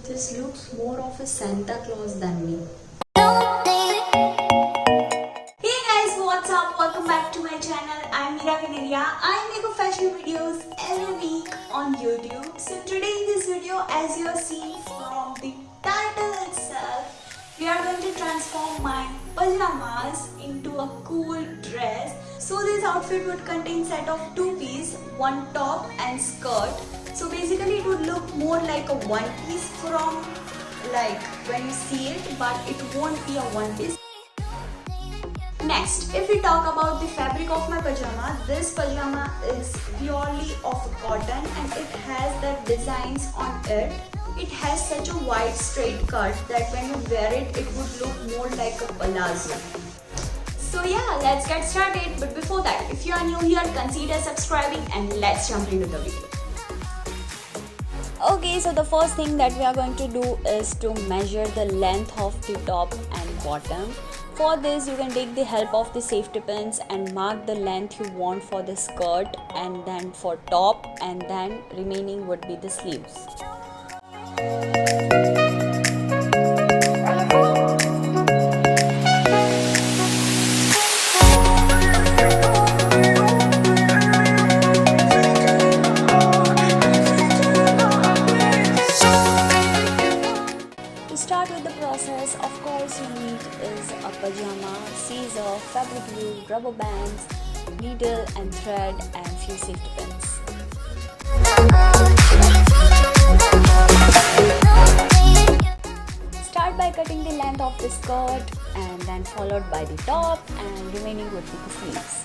This looks more of a Santa Claus than me. Hey guys, what's up? Welcome back to my channel. I'm Meera Kaneria. I make fashion videos every week on YouTube. So today in this video, as you have seen from the title itself, we are going to transform my pajamas into a cool dress. So this outfit would contain set of two piece, one top and skirt. So basically it would look more like a one piece from like when you see it, but it won't be a one piece. Next, if we talk about the fabric of my pajama, this pajama is purely of cotton and it has the designs on it. It has such a wide straight cut that when you wear it, it would look more like a palazzo. So yeah, let's get started. But before that, if you are new here, consider subscribing and let's jump into the video. Okay, so the first thing that we are going to do is to measure the length of the top and bottom. For this, you can take the help of the safety pins and mark the length you want for the skirt and then for top, and then remaining would be the sleeves. To start with the process, of course you need is a pajama, scissor, fabric glue, rubber bands, needle and thread and few safety pins. Start by cutting the length of the skirt and then followed by the top, and remaining would be the sleeves.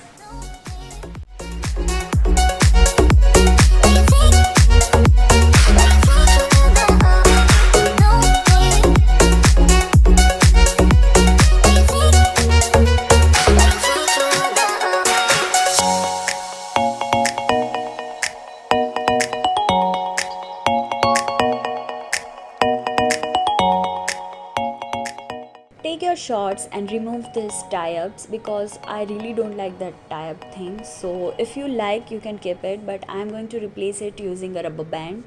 Take your shorts and remove these tie-ups because I really don't like that tie-up thing. So if you like, you can keep it, but I'm going to replace it using a rubber band.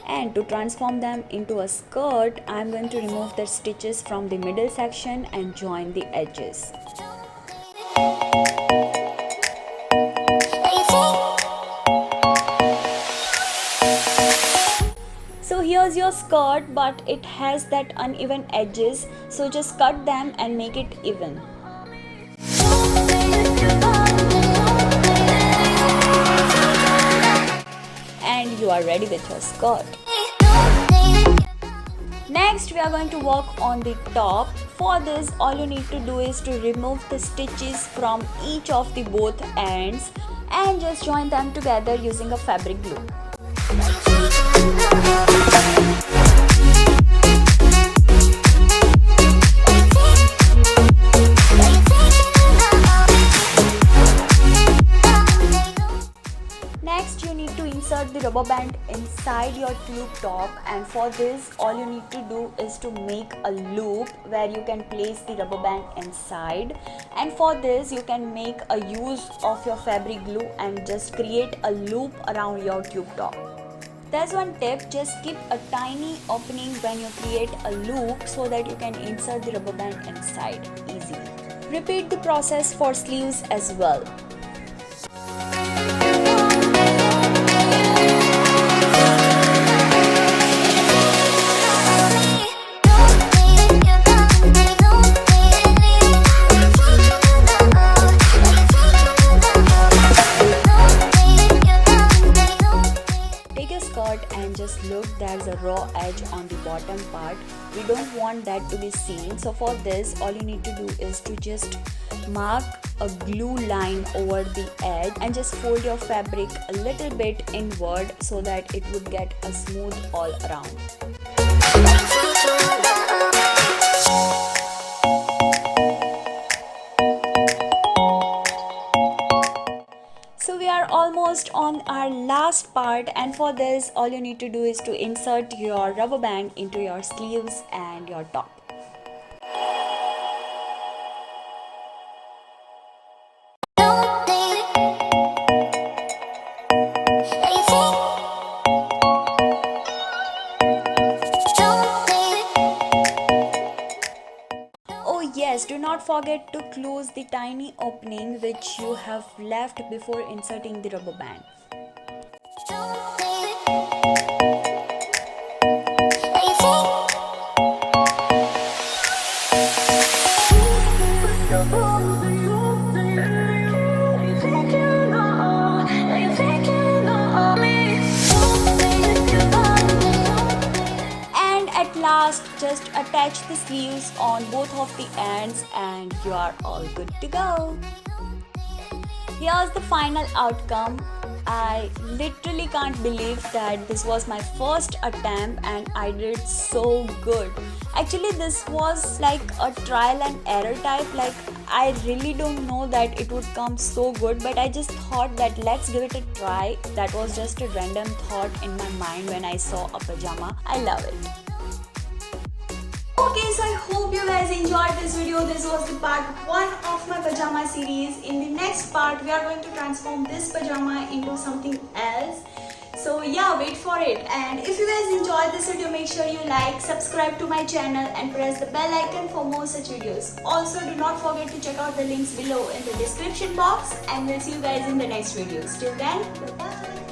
And to transform them into a skirt, I'm going to remove the stitches from the middle section and join the edges. So here's your skirt, but it has that uneven edges, so just cut them and make it even. And you are ready with your skirt. Next, we are going to work on the top. For this, all you need to do is to remove the stitches from each of the both ends and just join them together using a fabric glue. Next, you need to insert the rubber band inside your tube top, and for this all you need to do is to make a loop where you can place the rubber band inside, and for this you can make a use of your fabric glue and just create a loop around your tube top. There's one tip, just keep a tiny opening when you create a loop so that you can insert the rubber band inside easily. Repeat the process for sleeves as well. And just look, there's a raw edge on the bottom part. We don't want that to be seen, so for this all you need to do is to just mark a glue line over the edge and just fold your fabric a little bit inward so that it would get a smooth all around. So we are almost on our last part, and for this all you need to do is to insert your rubber band into your sleeves and your top. do not forget to close the tiny opening which you have left before inserting the rubber band. And at last, just attach the sleeves on both of the ends and you are all good to go. Here's the final outcome. I literally can't believe that this was my first attempt and I did so good. Actually, this was like a trial and error type. Like, I really don't know that it would come so good, but I just thought that let's give it a try. That was just a random thought in my mind when I saw a pajama. I love it. Okay, so I hope you guys enjoyed this video. This was the part 1 of my pajama series. In the next part, we are going to transform this pajama into something else. So yeah, wait for it. And if you guys enjoyed this video, make sure you like, subscribe to my channel and press the bell icon for more such videos. Also, do not forget to check out the links below in the description box and we'll see you guys in the next videos. Till then, bye bye.